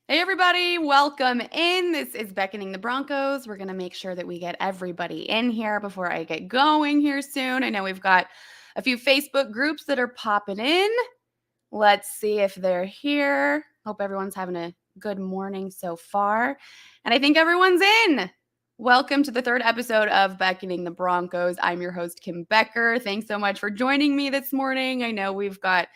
Hey everybody, welcome in. This is Beckoning the Broncos. We're going to make sure that we get everybody in here before I get going here soon. I know we've got a few Facebook groups that are popping in. Let's see if they're here. Hope everyone's having a good morning so far. And I think everyone's in. Welcome to the third episode of Beckoning the Broncos. I'm your host, Kim Becker. Thanks so much for joining me this morning. I know we've got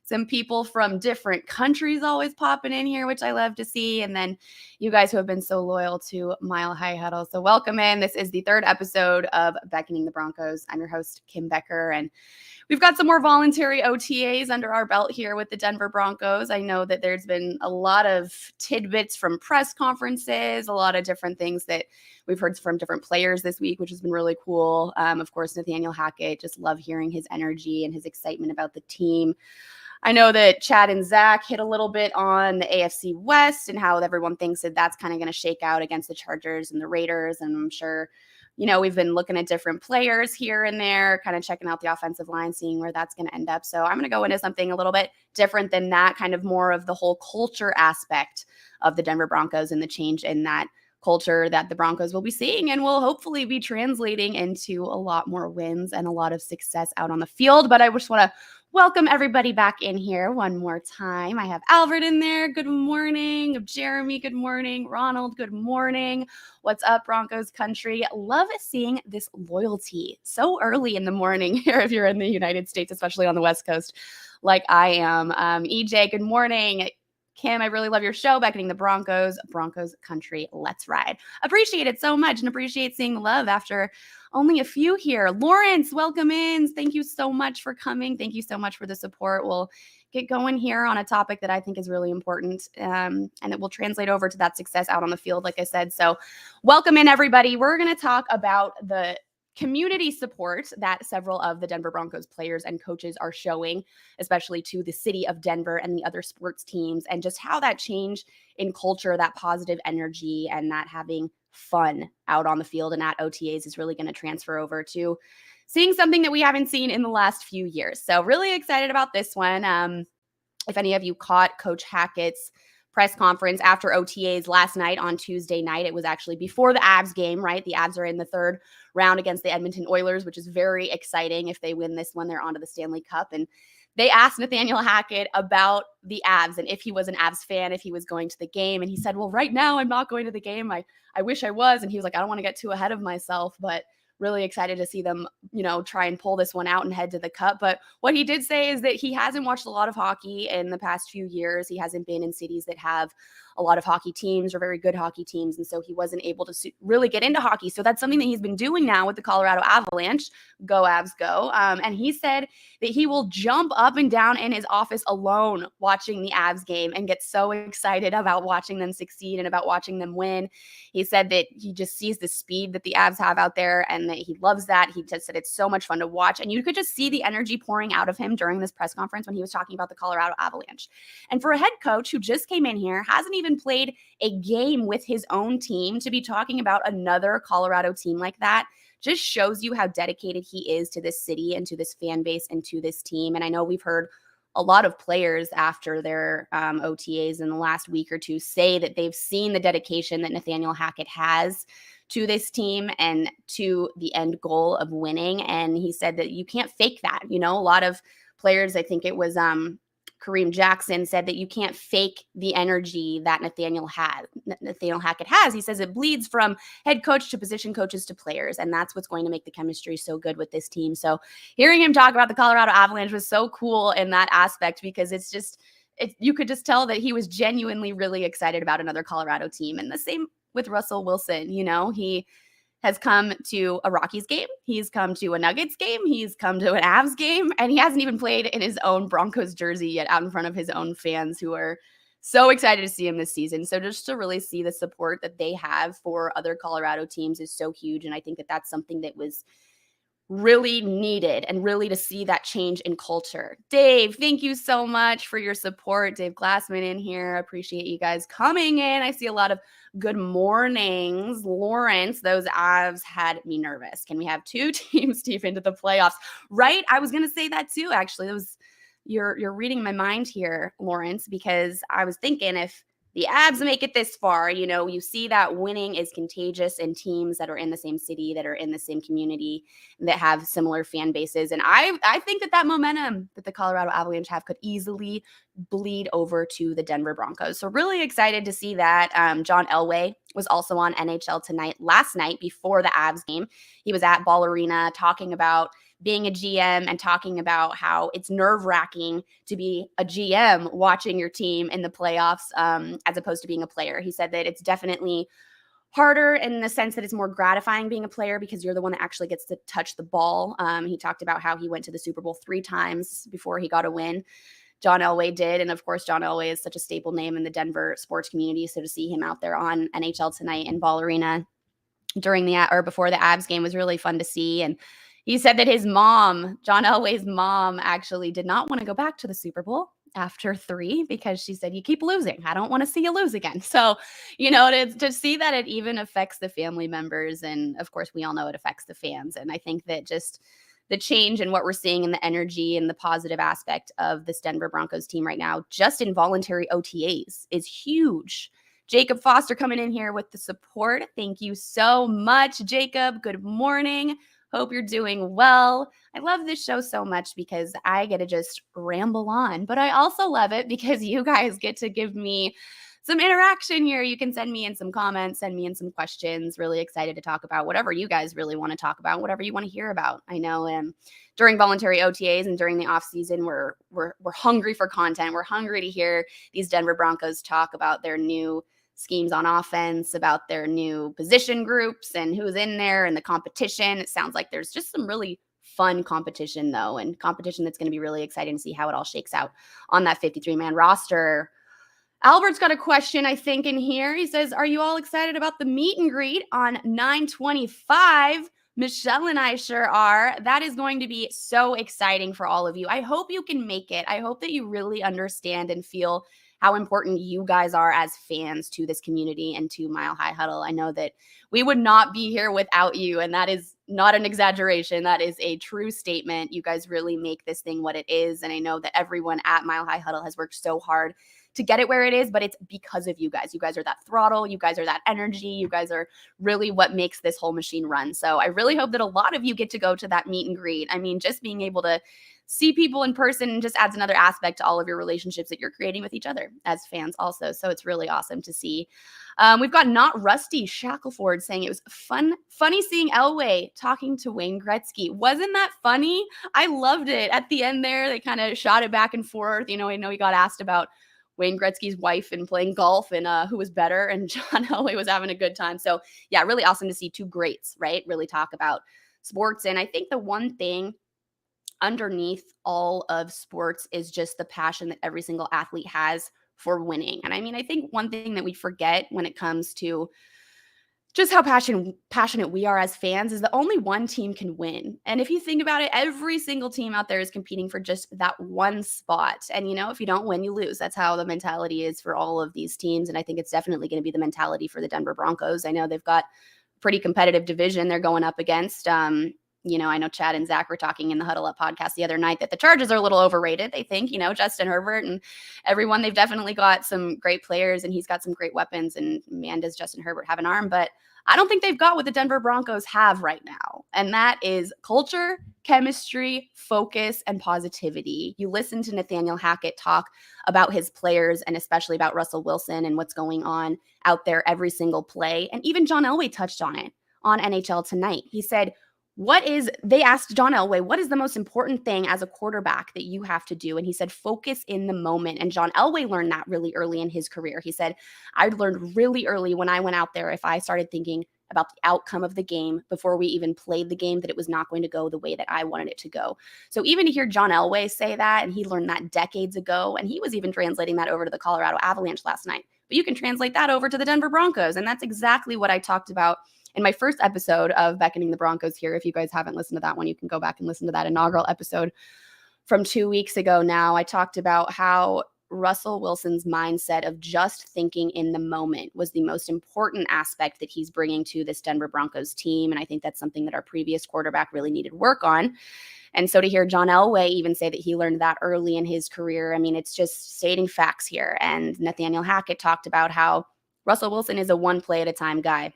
some people from different countries always popping in here, which I love to see. And then you guys who have been so loyal to Mile High Huddle. So welcome in. This is the third episode of Beckoning the Broncos. I'm your host, Kim Becker, and we've got some more voluntary OTAs under our belt here with the Denver Broncos. I know that there's been a lot of tidbits from press conferences, a lot of different things that we've heard from different players this week, which has been really cool. Of course, Nathaniel Hackett, just love hearing his energy and his excitement about the team. I know that Chad and Zach hit a little bit on the AFC West and how everyone thinks that that's kind of going to shake out against the Chargers and the Raiders. And I'm sure, we've been looking at different players here and there, kind of checking out the offensive line, seeing where that's going to end up. So I'm going to go into something a little bit different than that, kind of more of the whole culture aspect of the Denver Broncos and the change in that culture that the Broncos will be seeing and will hopefully be translating into a lot more wins and a lot of success out on the field. But I just want to welcome everybody back in here one more time. I have Albert in there. Good morning. Jeremy, good morning. Ronald, good morning. What's up, Broncos country? Love seeing this loyalty so early in the morning here if you're in the United States, especially on the West Coast like I am. EJ, good morning. Kim, I really love your show, Beckoning the Broncos country. Let's ride. Appreciate it so much and appreciate seeing the love after only a few here. Lawrence, welcome in. Thank you so much for coming. Thank you so much for the support. We'll get going here on a topic that I think is really important, and it will translate over to that success out on the field, like I said. So welcome in, everybody. We're going to talk about the community support that several of the Denver Broncos players and coaches are showing, especially to the city of Denver and the other sports teams, and just how that change in culture, that positive energy, and that having fun out on the field and at OTAs is really going to transfer over to seeing something that we haven't seen in the last few years. So really excited about this one. If any of you caught Coach Hackett's press conference after OTAs last night on Tuesday night, it was actually before the Avs game, right? The Avs are in the third round against the Edmonton Oilers, which is very exciting. If they win this one, they're onto the Stanley Cup. And they asked Nathaniel Hackett about the Avs and if he was an Avs fan, if he was going to the game. And he said, well, right now I'm not going to the game. I wish I was. And he was like, I don't want to get too ahead of myself, but really excited to see them, try and pull this one out and head to the Cup. But what he did say is that he hasn't watched a lot of hockey in the past few years. He hasn't been in cities that have a lot of hockey teams or very good hockey teams. And so he wasn't able to really get into hockey. So that's something that he's been doing now with the Colorado Avalanche. Go Avs, go. And he said that he will jump up and down in his office alone watching the Avs game and get so excited about watching them succeed and about watching them win. He said that he just sees the speed that the Avs have out there and that he loves that. He just said it's so much fun to watch. And you could just see the energy pouring out of him during this press conference when he was talking about the Colorado Avalanche. And for a head coach who just came in here, hasn't even played a game with his own team, to be talking about another Colorado team like that just shows you how dedicated he is to this city and to this fan base and to this team. And I know we've heard a lot of players after their OTAs in the last week or two say that they've seen the dedication that Nathaniel Hackett has to this team and to the end goal of winning. And he said that you can't fake that. A lot of players, I think it was Kareem Jackson, said that you can't fake the energy that Nathaniel Hackett has. He says it bleeds from head coach to position coaches to players, and that's what's going to make the chemistry so good with this team. So hearing him talk about the Colorado Avalanche was so cool in that aspect, because you could just tell that he was genuinely really excited about another Colorado team. And the same with Russell Wilson. He has come to a Rockies game. He's come to a Nuggets game. He's come to an Avs game, and he hasn't even played in his own Broncos jersey yet out in front of his own fans who are so excited to see him this season. So just to really see the support that they have for other Colorado teams is so huge. And I think that that's something that was really needed, and really to see that change in culture. Dave, thank you so much for your support. Dave Glassman in here. Appreciate you guys coming in. I see a lot of good mornings. Lawrence, those Avs had me nervous. Can we have two teams deep into the playoffs? Right? I was going to say that too, actually. You're reading my mind here, Lawrence, because I was thinking if the Abs make it this far. You see that winning is contagious in teams that are in the same city, that are in the same community, that have similar fan bases. And I think that momentum that the Colorado Avalanche have could easily bleed over to the Denver Broncos. So really excited to see that. John Elway was also on NHL Tonight last night before the Avs game. He was at Ball Arena talking about being a GM and talking about how it's nerve-wracking to be a GM watching your team in the playoffs as opposed to being a player. He said that it's definitely harder in the sense that it's more gratifying being a player because you're the one that actually gets to touch the ball. He talked about how he went to the Super Bowl 3 times before he got a win. John Elway did. And of course, John Elway is such a staple name in the Denver sports community. So to see him out there on NHL Tonight in Ball Arena before the Abs game was really fun to see. And he said that his mom, John Elway's mom, actually did not want to go back to the Super Bowl after 3 because she said, you keep losing. I don't want to see you lose again. So, to see that it even affects the family members. And of course, we all know it affects the fans. And I think that just the change in what we're seeing in the energy and the positive aspect of this Denver Broncos team right now, just in voluntary OTAs, is huge. Jacob Foster coming in here with the support. Thank you so much, Jacob. Good morning. Hope you're doing well. I love this show so much because I get to just ramble on, but I also love it because you guys get to give me some interaction here. You can send me in some comments, send me in some questions. Really excited to talk about whatever you guys really want to talk about, whatever you want to hear about. I know during voluntary OTAs and during the off season, we're hungry for content. We're hungry to hear these Denver Broncos talk about their new schemes on offense, about their new position groups and who's in there and the competition. It sounds like there's just some really fun competition though, and competition that's going to be really exciting to see how it all shakes out on that 53-man roster. Albert's got a question, I think, in here. He says, are you all excited about the meet and greet on 9/25? Michelle and I sure are. That is going to be so exciting for all of you. I hope you can make it. I hope that you really understand and feel how important you guys are as fans to this community and to Mile High Huddle. I know that we would not be here without you, and that is not an exaggeration. That is a true statement. You guys really make this thing what it is, and I know that everyone at Mile High Huddle has worked so hard to get it where it is, but it's because of you guys. You guys are that throttle. You guys are that energy. You guys are really what makes this whole machine run. So I really hope that a lot of you get to go to that meet and greet. I mean, just being able to see people in person just adds another aspect to all of your relationships that you're creating with each other as fans also. So it's really awesome to see. We've got Not Rusty Shackleford saying it was funny seeing Elway talking to Wayne Gretzky. Wasn't that funny? I loved it. At the end there, they kind of shot it back and forth. I know he got asked about Wayne Gretzky's wife and playing golf and who was better, and John Elway was having a good time. So yeah, really awesome to see two greats, right? Really talk about sports. And I think the one thing underneath all of sports is just the passion that every single athlete has for winning. And I mean, I think one thing that we forget when it comes to just how passionate we are as fans is that only one team can win. And if you think about it, every single team out there is competing for just that one spot. And, if you don't win, you lose. That's how the mentality is for all of these teams. And I think it's definitely going to be the mentality for the Denver Broncos. I know they've got a pretty competitive division they're going up against. I know Chad and Zach were talking in the Huddle Up podcast the other night that the Chargers are a little overrated. They think, Justin Herbert and everyone, they've definitely got some great players and he's got some great weapons, and man, does Justin Herbert have an arm, but I don't think they've got what the Denver Broncos have right now. And that is culture, chemistry, focus, and positivity. You listen to Nathaniel Hackett talk about his players and especially about Russell Wilson and what's going on out there every single play. And even John Elway touched on it on NHL Tonight. He said, they asked John Elway, what is the most important thing as a quarterback that you have to do? And he said, focus in the moment. And John Elway learned that really early in his career. He said, I learned really early when I went out there, if I started thinking about the outcome of the game before we even played the game, that it was not going to go the way that I wanted it to go. So even to hear John Elway say that, and he learned that decades ago, and he was even translating that over to the Colorado Avalanche last night. But you can translate that over to the Denver Broncos. And that's exactly what I talked about in my first episode of Beckoning the Broncos here. If you guys haven't listened to that one, you can go back and listen to that inaugural episode from 2 weeks ago now. I talked about how Russell Wilson's mindset of just thinking in the moment was the most important aspect that he's bringing to this Denver Broncos team. And I think that's something that our previous quarterback really needed work on. And so to hear John Elway even say that he learned that early in his career, I mean, it's just stating facts here. And Nathaniel Hackett talked about how Russell Wilson is a one play at a time guy.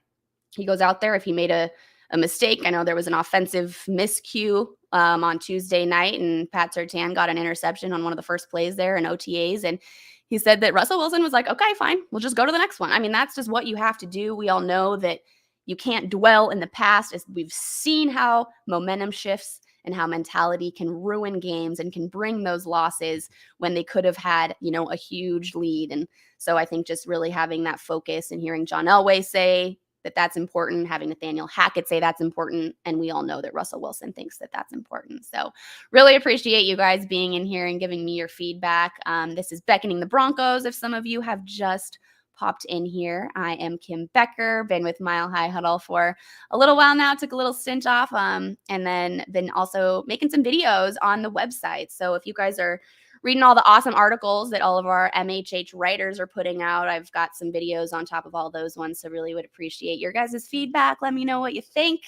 He goes out there. If he made a mistake, I know there was an offensive miscue on Tuesday night, and Pat Surtain got an interception on one of the first plays there in OTAs. And he said that Russell Wilson was like, okay, fine, we'll just go to the next one. I mean, that's just what you have to do. We all know that you can't dwell in the past, as we've seen how momentum shifts and how mentality can ruin games and can bring those losses when they could have had, a huge lead. And so I think just really having that focus and hearing John Elway say that that's important, having Nathaniel Hackett say that's important, and we all know that Russell Wilson thinks that that's important. So really appreciate you guys being in here and giving me your feedback. This is Beckoning the Broncos. If some of you have just popped in here, I am Kim Becker, been with Mile High Huddle for a little while now, took a little stint off, and then been also making some videos on the website. So if you guys are reading all the awesome articles that all of our MHH writers are putting out, I've got some videos on top of all those ones. So really would appreciate your guys' feedback. Let me know what you think.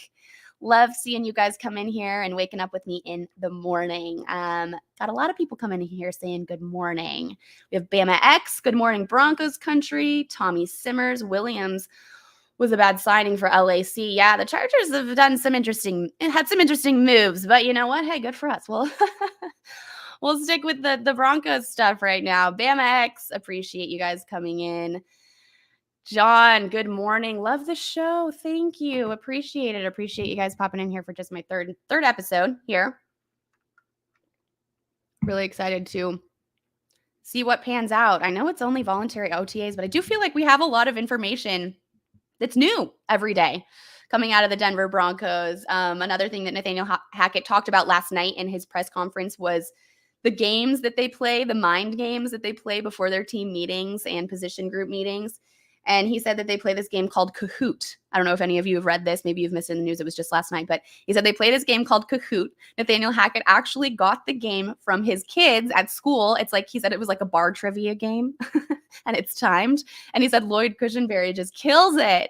Love seeing you guys come in here and waking up with me in the morning. Got a lot of people coming in here saying good morning. We have Bama X, good morning Broncos country. Tommy Simmers, Williams was a bad signing for LAC. Yeah, the Chargers have had some interesting moves, but you know what? Hey, good for us. Well, we'll stick with the Broncos stuff right now. Bama X, appreciate you guys coming in. John, good morning. Love the show. Thank you. Appreciate it. Appreciate you guys popping in here for just my third episode here. Really excited to see what pans out. I know it's only voluntary OTAs, but I do feel like we have a lot of information that's new every day coming out of the Denver Broncos. Another thing that Nathaniel Hackett talked about last night in his press conference was the games that they play, the mind games that they play before their team meetings and position group meetings. And he said that they play this game called Kahoot. I don't know if any of you have read this. Maybe you've missed it in the news. It was just last night. But he said they play this game called Kahoot. Nathaniel Hackett actually got the game from his kids at school. It's like, he said it was like a bar trivia game and it's timed. And he said Lloyd Cushenberry just kills it.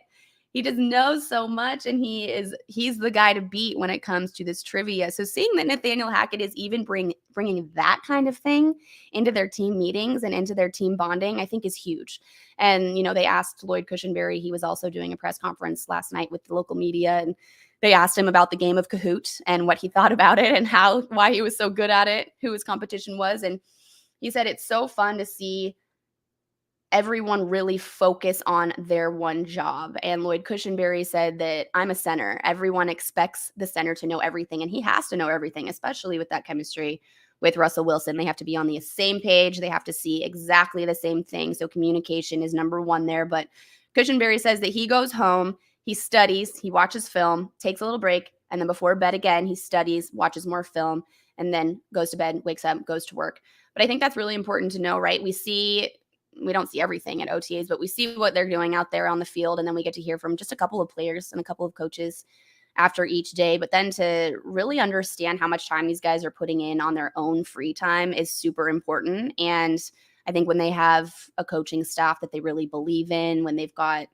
He just knows so much, and he's the guy to beat when it comes to this trivia. So seeing that Nathaniel Hackett is even bringing that kind of thing into their team meetings and into their team bonding, I think is huge. And, they asked Lloyd Cushenberry, he was also doing a press conference last night with the local media, and they asked him about the game of Kahoot and what he thought about it and why he was so good at it, who his competition was. And he said it's so fun to see everyone really focus on their one job. And Lloyd Cushenberry said that I'm a center. Everyone expects the center to know everything, and he has to know everything, especially with that chemistry with Russell Wilson. They have to be on the same page. They have to see exactly the same thing. So communication is number one there. But Cushenberry says that he goes home, he studies, he watches film, takes a little break, and then before bed again, he studies, watches more film, and then goes to bed, wakes up, goes to work. But I think that's really important to know, right? We don't see everything at OTAs, but we see what they're doing out there on the field. And then we get to hear from just a couple of players and a couple of coaches after each day. But then to really understand how much time these guys are putting in on their own free time is super important. And I think when they have a coaching staff that they really believe in, when they've got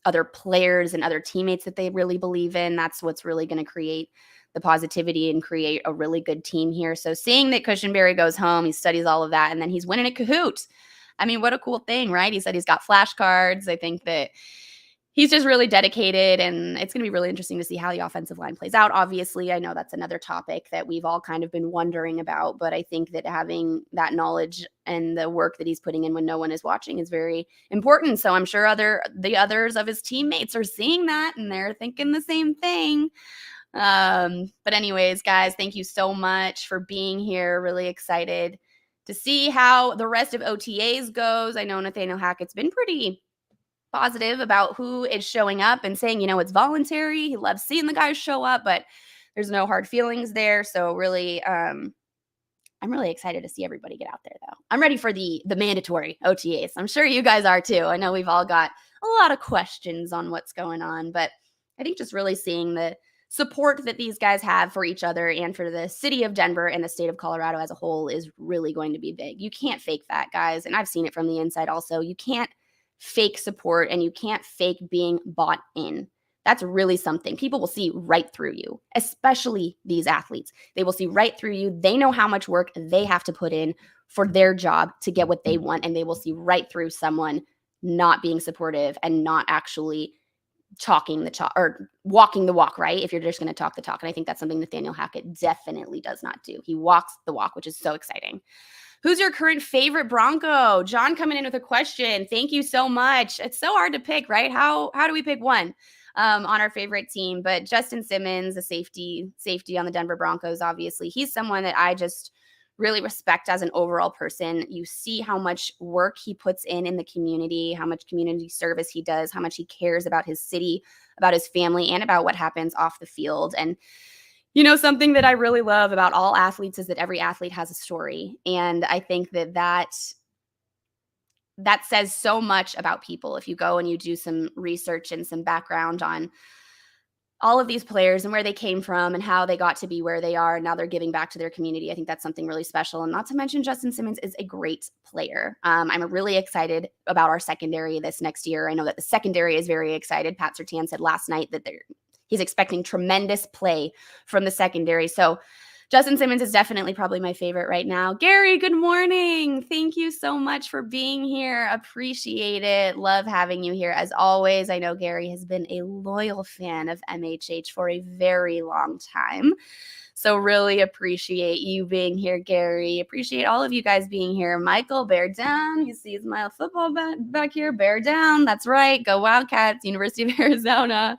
other players and other teammates that they really believe in, that's what's really going to create the positivity and create a really good team here. So seeing that Cushenberry goes home, he studies all of that, and then he's winning at Kahoot. I mean, what a cool thing, right? He said he's got flashcards. I think that he's just really dedicated, and it's going to be really interesting to see how the offensive line plays out. Obviously, I know that's another topic that we've all kind of been wondering about, but I think that having that knowledge and the work that he's putting in when no one is watching is very important. So I'm sure the others of his teammates are seeing that, and they're thinking the same thing. But anyways, guys, thank you so much for being here. Really excited to see how the rest of OTAs goes. I know Nathaniel Hackett's been pretty positive about who is showing up and saying, it's voluntary. He loves seeing the guys show up, but there's no hard feelings there. So really, I'm really excited to see everybody get out there, though. I'm ready for the mandatory OTAs. I'm sure you guys are too. I know we've all got a lot of questions on what's going on, but I think just really seeing the support that these guys have for each other and for the city of Denver and the state of Colorado as a whole is really going to be big. You can't fake that, guys. And I've seen it from the inside also. You can't fake support and you can't fake being bought in. That's really something. People will see right through you, especially these athletes. They will see right through you. They know how much work they have to put in for their job to get what they want. And they will see right through someone not being supportive and not actually talking the talk or walking the walk, right? If you're just going to talk the talk. And I think that's something Nathaniel Hackett definitely does not do. He walks the walk, which is so exciting. Who's your current favorite Bronco? John coming in with a question. Thank you so much. It's so hard to pick, right? How do we pick one on our favorite team? But Justin Simmons, a safety on the Denver Broncos, obviously. He's someone that I just really respect as an overall person. You see how much work he puts in the community, how much community service he does, how much he cares about his city, about his family, and about what happens off the field. And something that I really love about all athletes is that every athlete has a story. And I think that says so much about people. If you go and you do some research and some background on all of these players and where they came from and how they got to be where they are, and now they're giving back to their community, I think that's something really special. And not to mention Justin Simmons is a great player. I'm really excited about our secondary this next year. I know that the secondary is very excited. Pat Surtain said last night that he's expecting tremendous play from the secondary. So Justin Simmons is definitely probably my favorite right now. Gary, good morning. Thank you so much for being here. Appreciate it. Love having you here as always. I know Gary has been a loyal fan of MHH for a very long time. So really appreciate you being here, Gary. Appreciate all of you guys being here. Michael, bear down. You see Smile Football back here. Bear down. That's right. Go Wildcats, University of Arizona.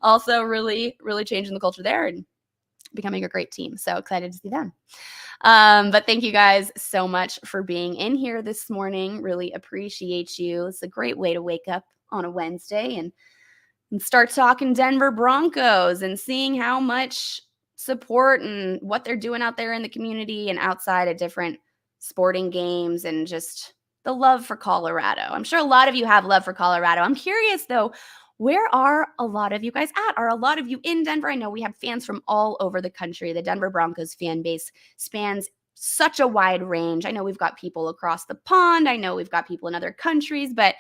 Also really, really changing the culture there and becoming a great team. So excited to see them. But thank you guys so much for being in here this morning. Really appreciate you. It's a great way to wake up on a Wednesday and start talking Denver Broncos and seeing how much support and what they're doing out there in the community and outside at different sporting games and just the love for Colorado. I'm sure a lot of you have love for Colorado. I'm curious though, where are a lot of you guys at? Are a lot of you in Denver? I know we have fans from all over the country. The Denver Broncos fan base spans such a wide range. I know we've got people across the pond. I know we've got people in other countries, but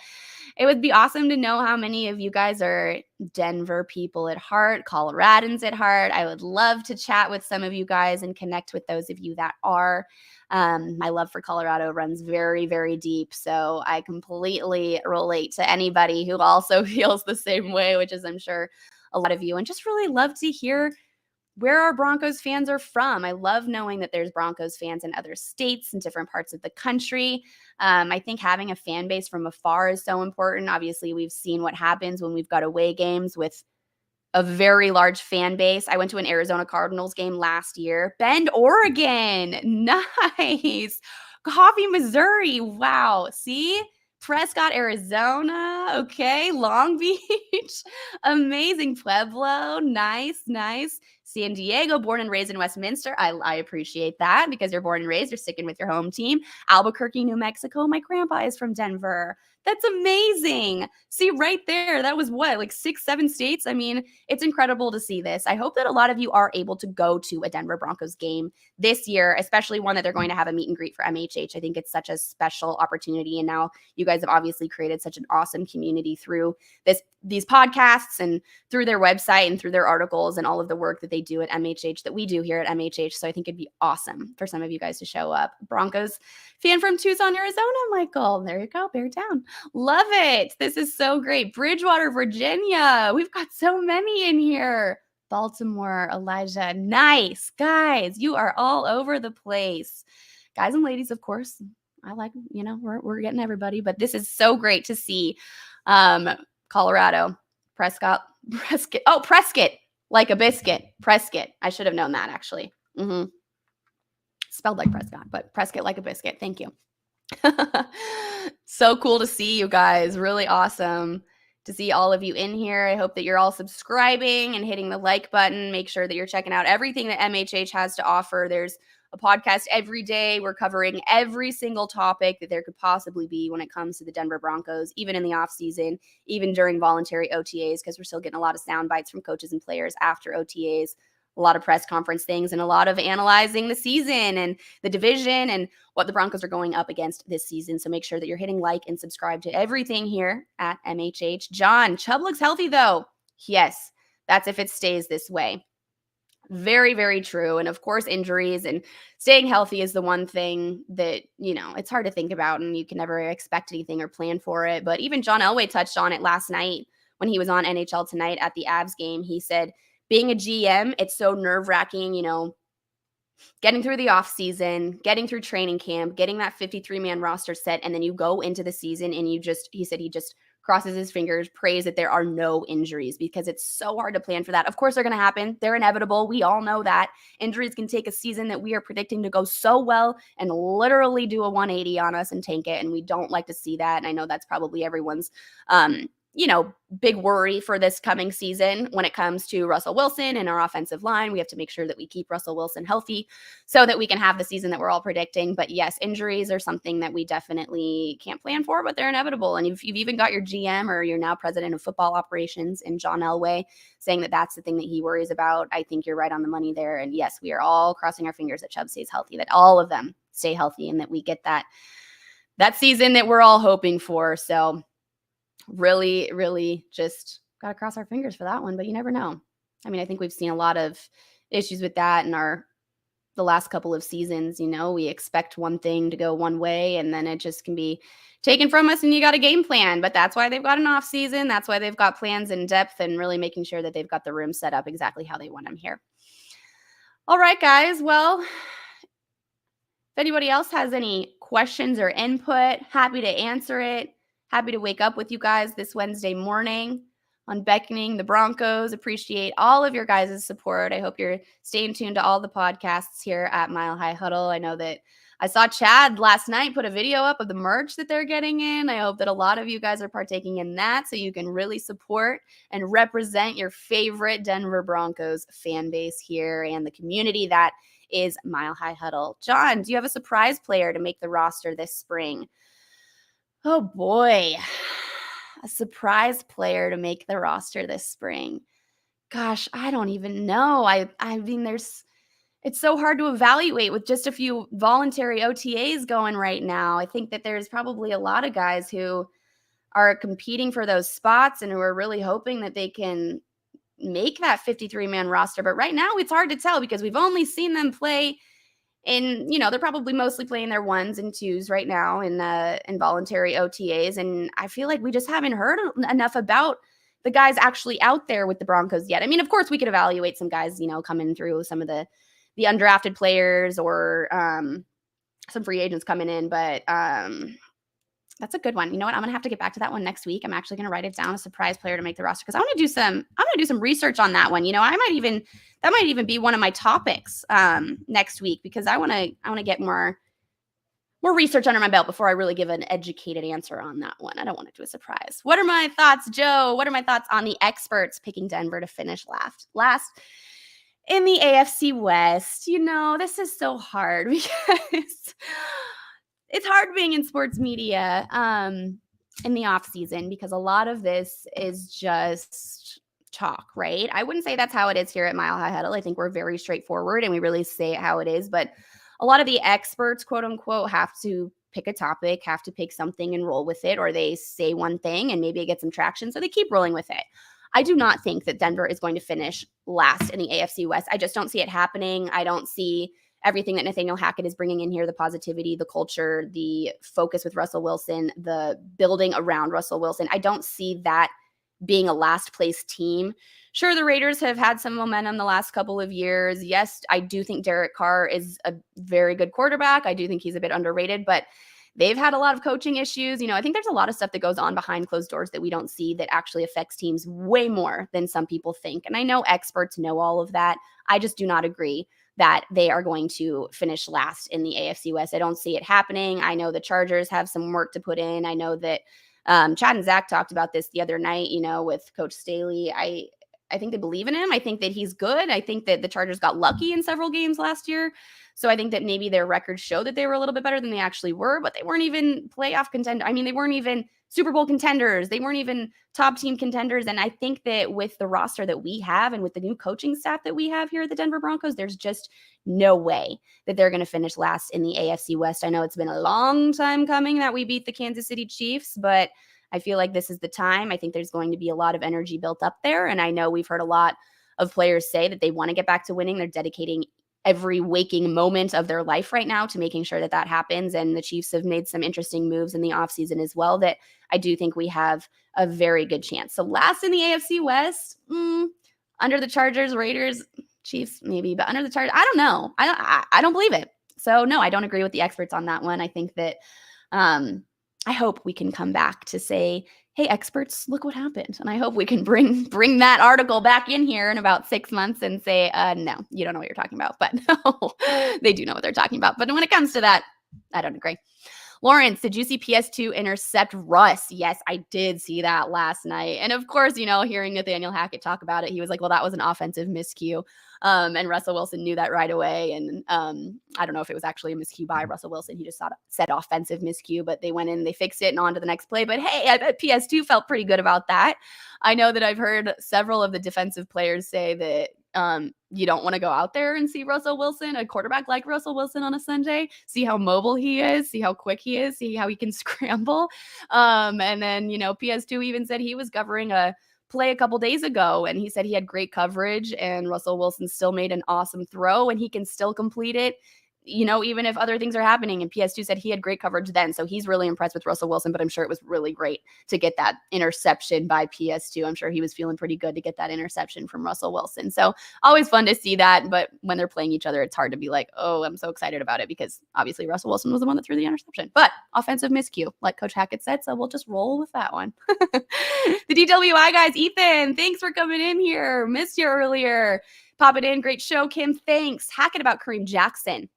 it would be awesome to know how many of you guys are Denver people at heart, Coloradans at heart. I would love to chat with some of you guys and connect with those of you that are. My love for Colorado runs very, very deep. So I completely relate to anybody who also feels the same way, which is, I'm sure, a lot of you. And just really love to hear where our Broncos fans are from. I love knowing that there's Broncos fans in other states and different parts of the country. I think having a fan base from afar is so important. Obviously, we've seen what happens when we've got away games with a very large fan base. I went to an Arizona Cardinals game last year. Bend, Oregon. Nice. Coffee, Missouri. Wow. See? Prescott, Arizona. Okay. Long Beach. Amazing. Pueblo. Nice. San Diego, born and raised in Westminster. I appreciate that because you're born and raised. You're sticking with your home team. Albuquerque, New Mexico. My grandpa is from Denver. That's amazing. See, right there, that was what, like 6-7 states? I mean, it's incredible to see this. I hope that a lot of you are able to go to a Denver Broncos game this year, especially one that they're going to have a meet and greet for MHH. I think it's such a special opportunity. And now you guys have obviously created such an awesome community through these podcasts and through their website and through their articles and all of the work that they do at MHH that we do here at MHH. So I think it'd be awesome for some of you guys to show up. Broncos fan from Tucson, Arizona, Michael. There you go. Bear down. Love it. This is so great. Bridgewater, Virginia. We've got so many in here. Baltimore, Elijah. Nice. Guys, you are all over the place. Guys and ladies, of course. I like, we're getting everybody, but this is so great to see. Colorado, Prescott. Oh, Prescott, like a biscuit. Prescott. I should have known that actually. Spelled like Prescott, but Prescott like a biscuit. Thank you. So cool to see you guys. Really awesome to see all of you in here. I hope that you're all subscribing and hitting the like button. Make sure that you're checking out everything that MHH has to offer. There's a podcast every day. We're covering every single topic that there could possibly be when it comes to the Denver Broncos, even in the offseason, even during voluntary OTAs, because we're still getting a lot of sound bites from coaches and players after OTAs, a lot of press conference things, and a lot of analyzing the season and the division and what the Broncos are going up against this season. So make sure that you're hitting like and subscribe to everything here at MHH. John, Chubb looks healthy though. Yes, that's if it stays this way. Very, very true. And of course, injuries and staying healthy is the one thing that, it's hard to think about and you can never expect anything or plan for it. But even John Elway touched on it last night when he was on NHL Tonight at the Avs game. He said, being a GM, it's so nerve-wracking, getting through the off season, getting through training camp, getting that 53-man roster set, and then you go into the season and he said he just crosses his fingers, prays that there are no injuries because it's so hard to plan for that. Of course, they're going to happen. They're inevitable. We all know that. Injuries can take a season that we are predicting to go so well and literally do a 180 on us and tank it, and we don't like to see that. And I know that's probably everyone's big worry for this coming season when it comes to Russell Wilson and our offensive line. We have to make sure that we keep Russell Wilson healthy so that we can have the season that we're all predicting. But yes, injuries are something that we definitely can't plan for, but they're inevitable. And you've even got your GM or your now president of football operations in John Elway saying that that's the thing that he worries about. I think you're right on the money there. And yes, we are all crossing our fingers that Chubb stays healthy, that all of them stay healthy, and that we get that season that we're all hoping for. So really, really just got to cross our fingers for that one, but you never know. I mean, I think we've seen a lot of issues with that in the last couple of seasons. We expect one thing to go one way and then it just can be taken from us and you got a game plan, but that's why they've got an off season. That's why they've got plans in depth and really making sure that they've got the room set up exactly how they want them here. All right, guys. Well, if anybody else has any questions or input, happy to answer it. Happy to wake up with you guys this Wednesday morning on Beckoning the Broncos. Appreciate all of your guys' support. I hope you're staying tuned to all the podcasts here at Mile High Huddle. I know that I saw Chad last night put a video up of the merch that they're getting in. I hope that a lot of you guys are partaking in that so you can really support and represent your favorite Denver Broncos fan base here and the community that is Mile High Huddle. John, do you have a surprise player to make the roster this spring? Oh boy, a surprise player to make the roster this spring. Gosh, I don't even know. I mean, it's so hard to evaluate with just a few voluntary OTAs going right now. I think that there's probably a lot of guys who are competing for those spots and who are really hoping that they can make that 53-man roster. But right now it's hard to tell because we've only seen them play and, they're probably mostly playing their ones and twos right now in voluntary OTAs. And I feel like we just haven't heard enough about the guys actually out there with the Broncos yet. I mean, of course, we could evaluate some guys, coming through some of the undrafted players or some free agents coming in. But that's a good one. You know what? I'm going to have to get back to that one next week. I'm actually going to write it down, a surprise player to make the roster, because I'm going to do some research on that one. That might even be one of my topics next week, because I want to get more research under my belt before I really give an educated answer on that one. I don't want to do a surprise. What are my thoughts, Joe? What are my thoughts on the experts picking Denver to finish last in the AFC West? This is so hard because it's hard being in sports media in the off season, because a lot of this is just talk, right? I wouldn't say that's how it is here at Mile High Huddle. I think we're very straightforward and we really say it how it is. But a lot of the experts, quote unquote, have to pick a topic, have to pick something and roll with it, or they say one thing and maybe it gets some traction, so they keep rolling with it. I do not think that Denver is going to finish last in the AFC West. I just don't see it happening. I don't see everything that Nathaniel Hackett is bringing in here, the positivity, the culture, the focus with Russell Wilson, the building around Russell Wilson. I don't see that being a last place team. Sure, the Raiders have had some momentum the last couple of years. Yes, I do think Derek Carr is a very good quarterback. I do think he's a bit underrated, but they've had a lot of coaching issues. I think there's a lot of stuff that goes on behind closed doors that we don't see that actually affects teams way more than some people think. And I know experts know all of that. I just do not agree that they are going to finish last in the AFC West. I don't see it happening. I know the Chargers have some work to put in. I know that Chad and Zach talked about this the other night, with Coach Staley. they believe in him. I think that he's good. I think that the Chargers got lucky in several games last year. So I think that maybe their records show that they were a little bit better than they actually were, but they weren't even playoff contenders. I mean, they weren't even Super Bowl contenders. They weren't even top team contenders. And I think that with the roster that we have and with the new coaching staff that we have here at the Denver Broncos, there's just no way that they're going to finish last in the AFC West. I know it's been a long time coming that we beat the Kansas City Chiefs, but I feel like this is the time. I think there's going to be a lot of energy built up there. And I know we've heard a lot of players say that they want to get back to winning. They're dedicating every waking moment of their life right now to making sure that that happens. And the Chiefs have made some interesting moves in the offseason as well that I do think we have a very good chance. So last in the AFC West, under the Chargers, Raiders, Chiefs, maybe, but under the Chargers, I don't know. I don't believe it. So no, I don't agree with the experts on that one. I think that I hope we can come back to say, hey, experts, look what happened. And I hope we can bring that article back in here in about 6 months and say, no, you don't know what you're talking about. But no, they do know what they're talking about. But when it comes to that, I don't agree. Lawrence, did you see PS2 intercept Russ? Yes, I did see that last night. And of course, hearing Nathaniel Hackett talk about it, he was like, well, that was an offensive miscue. And Russell Wilson knew that right away. And I don't know if it was actually a miscue by Russell Wilson. He just said offensive miscue, but they went in, they fixed it and on to the next play. But hey, I bet PS2 felt pretty good about that. I know that I've heard several of the defensive players say that you don't want to go out there and see Russell Wilson, a quarterback like Russell Wilson on a Sunday, see how mobile he is, see how quick he is, see how he can scramble. And then, PS2 even said he was covering a play a couple days ago and he said he had great coverage and Russell Wilson still made an awesome throw and he can still complete it. Even if other things are happening, and PS2 said he had great coverage then. So he's really impressed with Russell Wilson, but I'm sure it was really great to get that interception by PS2. I'm sure he was feeling pretty good to get that interception from Russell Wilson. So always fun to see that. But when they're playing each other, it's hard to be like, oh, I'm so excited about it because obviously Russell Wilson was the one that threw the interception. But offensive miscue, like Coach Hackett said. So we'll just roll with that one. The DWI guys, Ethan, thanks for coming in here. Missed you earlier. Pop it in. Great show, Kim. Thanks. Hackett about Kareem Jackson.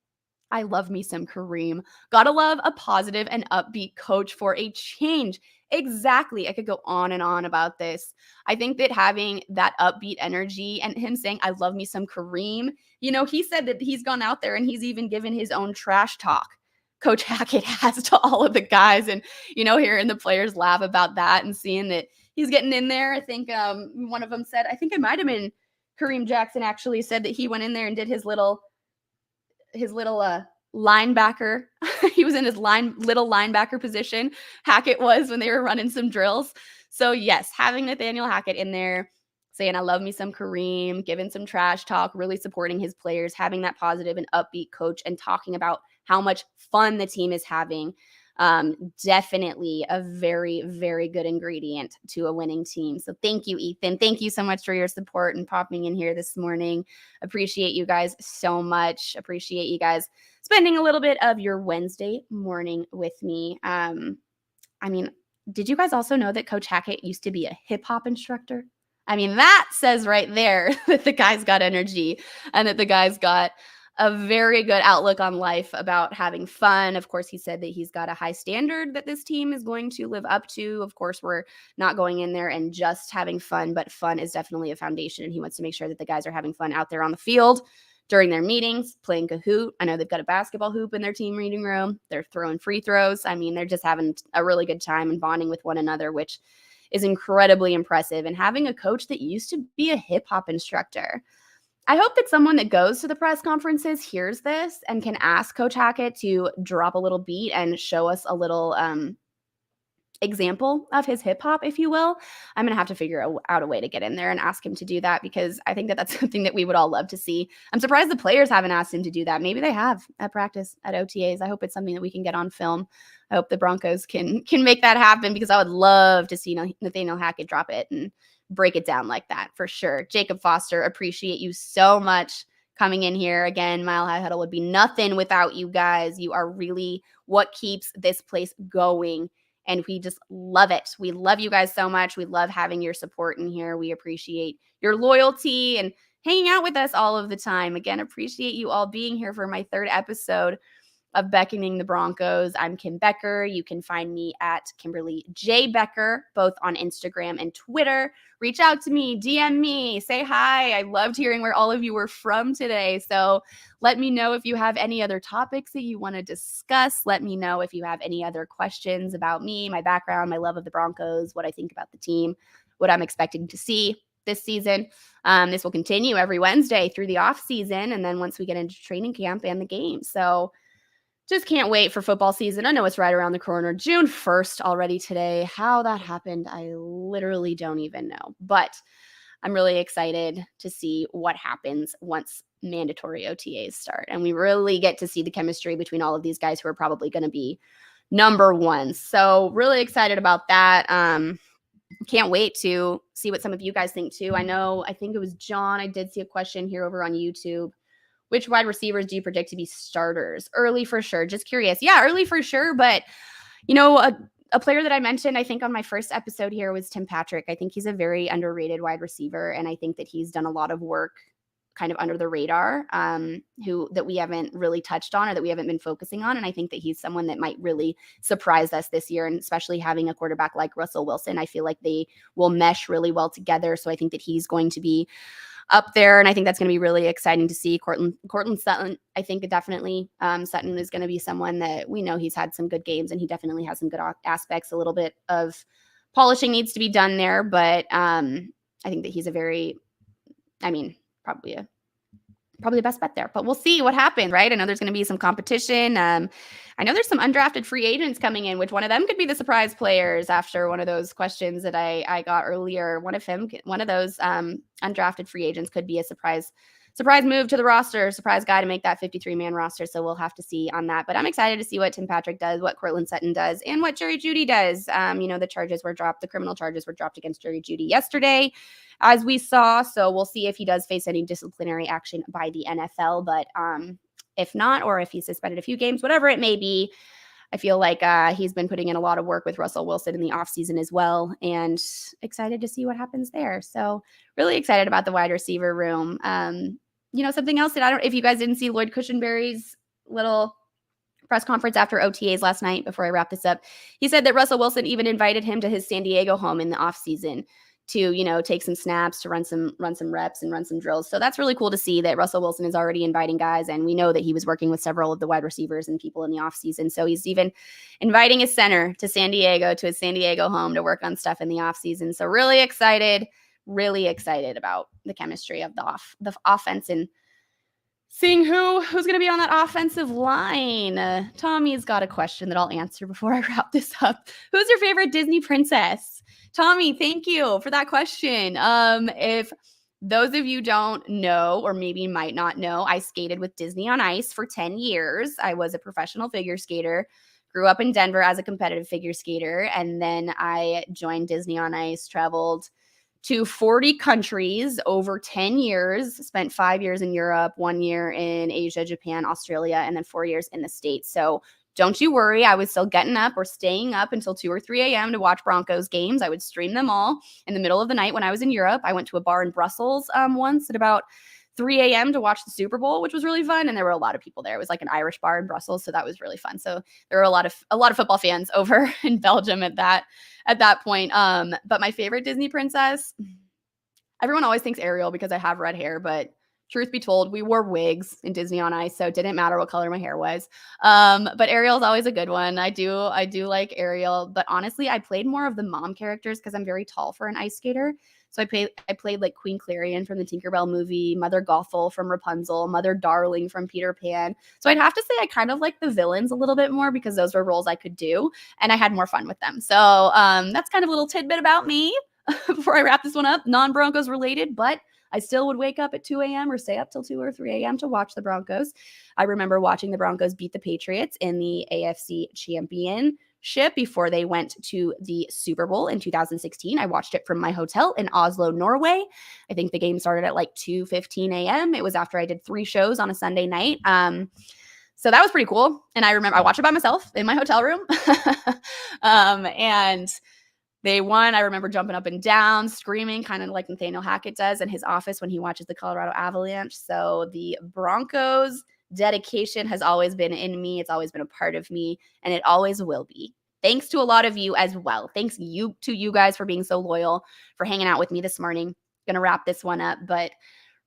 I love me some Kareem. Gotta love a positive and upbeat coach for a change. Exactly. I could go on and on about this. I think that having that upbeat energy and him saying, I love me some Kareem, he said that he's gone out there and he's even given his own trash talk. Coach Hackett has to all of the guys and, hearing the players laugh about that and seeing that he's getting in there. I think one of them said, I think it might've been Kareem Jackson actually said that he went in there and did his little linebacker. He was in his little linebacker position. Hackett was when they were running some drills. So yes, having Nathaniel Hackett in there saying, I love me some Kareem, giving some trash talk, really supporting his players, having that positive and upbeat coach and talking about how much fun the team is having. Definitely a very, very good ingredient to a winning team. So thank you, Ethan. Thank you so much for your support and popping in here this morning. Appreciate you guys so much. Appreciate you guys spending a little bit of your Wednesday morning with me. Did you guys also know that Coach Hackett used to be a hip hop instructor? That says right there that the guy's got energy and that the guy's got a very good outlook on life about having fun. Of course, he said that he's got a high standard that this team is going to live up to. Of course, we're not going in there and just having fun, but fun is definitely a foundation. And he wants to make sure that the guys are having fun out there on the field during their meetings, playing Kahoot. I know they've got a basketball hoop in their team reading room. They're throwing free throws. They're just having a really good time and bonding with one another, which is incredibly impressive. And having a coach that used to be a hip hop instructor. I hope that someone that goes to the press conferences hears this and can ask Coach Hackett to drop a little beat and show us a little example of his hip hop, if you will. I'm going to have to figure out a way to get in there and ask him to do that because I think that that's something that we would all love to see. I'm surprised the players haven't asked him to do that. Maybe they have at practice, at OTAs. I hope it's something that we can get on film. I hope the Broncos can make that happen because I would love to see Nathaniel Hackett drop it and break it down like that for sure. Jacob Foster, appreciate you so much coming in here. Again, Mile High Huddle would be nothing without you guys. You are really what keeps this place going. And we just love it. We love you guys so much. We love having your support in here. We appreciate your loyalty and hanging out with us all of the time. Again, appreciate you all being here for my third episode of Beckoning the Broncos. I'm Kim Becker. You can find me at Kimberly J. Becker, both on Instagram and Twitter. Reach out to me, DM me, say hi. I loved hearing where all of you were from today. So let me know if you have any other topics that you want to discuss. Let me know if you have any other questions about me, my background, my love of the Broncos, what I think about the team, what I'm expecting to see this season. This will continue every Wednesday through the off season, and then once we get into training camp and the game. So just can't wait for football season. I know it's right around the corner. June 1st already today. How that happened, I literally don't even know. But I'm really excited to see what happens once mandatory OTAs start. And we really get to see the chemistry between all of these guys who are probably going to be number ones. So really excited about that. Can't wait to see what some of you guys think too. I think it was John. I did see a question here over on YouTube. Which wide receivers do you predict to be starters? Early for sure. Just curious. Yeah, early for sure. But, a player that I mentioned, I think on my first episode here was Tim Patrick. I think he's a very underrated wide receiver. And I think that he's done a lot of work kind of under the radar that we haven't really touched on or that we haven't been focusing on. And I think that he's someone that might really surprise us this year. And especially having a quarterback like Russell Wilson, I feel like they will mesh really well together. So I think that he's going to be up there. And I think that's going to be really exciting to see. Courtland Sutton, I think definitely Sutton is going to be someone that we know he's had some good games and he definitely has some good aspects. A little bit of polishing needs to be done there. But I think that he's probably the best bet there, but we'll see what happens, right? I know there's going to be some competition. I know there's some undrafted free agents coming in, which one of them could be the surprise players after one of those questions that I got earlier. One of those undrafted free agents could be a surprise move to the roster, surprise guy to make that 53-man roster. So we'll have to see on that. But I'm excited to see what Tim Patrick does, what Courtland Sutton does, and what Jerry Jeudy does. The criminal charges were dropped against Jerry Jeudy yesterday, as we saw. So we'll see if he does face any disciplinary action by the NFL. But if not, or if he's suspended a few games, whatever it may be, I feel like he's been putting in a lot of work with Russell Wilson in the offseason as well, and excited to see what happens there. So really excited about the wide receiver room. Something else that if you guys didn't see Lloyd Cushenberry's little press conference after OTAs last night, before I wrap this up, he said that Russell Wilson even invited him to his San Diego home in the offseason to, take some snaps, to run some reps and run some drills. So that's really cool to see that Russell Wilson is already inviting guys. And we know that he was working with several of the wide receivers and people in the offseason. So he's even inviting his center to San Diego, to his San Diego home, to work on stuff in the offseason. So really excited about the chemistry of the offense and seeing who's going to be on that offensive line. Tommy's got a question that I'll answer before I wrap this up. Who's your favorite Disney princess? Tommy, thank you for that question. If those of you don't know, or maybe might not know, I skated with Disney on Ice for 10 years. I was a professional figure skater, grew up in Denver as a competitive figure skater, and then I joined Disney on Ice, traveled to 40 countries over 10 years, spent 5 years in Europe, 1 year in Asia, Japan, Australia, and then 4 years in the States. So don't you worry. I was still getting up or staying up until 2 or 3 a.m. to watch Broncos games. I would stream them all in the middle of the night when I was in Europe. I went to a bar in Brussels once at about 3 a.m. to watch the Super Bowl, which was really fun. And there were a lot of people there. It was like an Irish bar in Brussels. So that was really fun. So there were a lot of football fans over in Belgium at that point. But my favorite Disney princess, everyone always thinks Ariel because I have red hair, but truth be told, we wore wigs in Disney on Ice, so it didn't matter what color my hair was. But Ariel's always a good one. I do like Ariel, but honestly, I played more of the mom characters because I'm very tall for an ice skater. So I played like Queen Clarion from the Tinkerbell movie, Mother Gothel from Rapunzel, Mother Darling from Peter Pan. So I'd have to say I kind of like the villains a little bit more because those were roles I could do, and I had more fun with them. So that's kind of a little tidbit about me before I wrap this one up. Non-Broncos related, but I still would wake up at 2 a.m. or stay up till 2 or 3 a.m. to watch the Broncos. I remember watching the Broncos beat the Patriots in the AFC Championship before they went to the Super Bowl in 2016. I watched it from my hotel in Oslo, Norway. I think the game started at like 2:15 a.m. It was after I did 3 shows on a Sunday night. So that was pretty cool. And I remember I watched it by myself in my hotel room. And they won. I remember jumping up and down, screaming, kind of like Nathaniel Hackett does in his office when he watches the Colorado Avalanche. So the Broncos dedication has always been in me. It's always been a part of me, and it always will be. Thanks to a lot of you as well. Thanks to you guys for being so loyal, for hanging out with me this morning. Gonna wrap this one up, but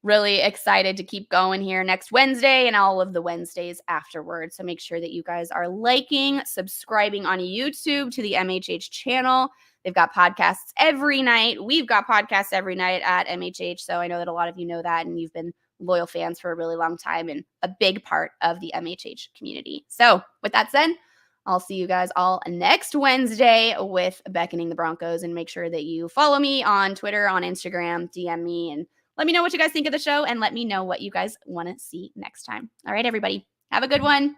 really excited to keep going here next Wednesday and all of the Wednesdays afterwards. So make sure that you guys are liking, subscribing on YouTube to the MHH channel. They've got podcasts every night. We've got podcasts every night at MHH. So I know that a lot of you know that, and you've been loyal fans for a really long time and a big part of the MHH community. So with that said, I'll see you guys all next Wednesday with Beckoning the Broncos, and make sure that you follow me on Twitter, on Instagram, DM me, and let me know what you guys think of the show, and let me know what you guys want to see next time. All right, everybody, have a good one.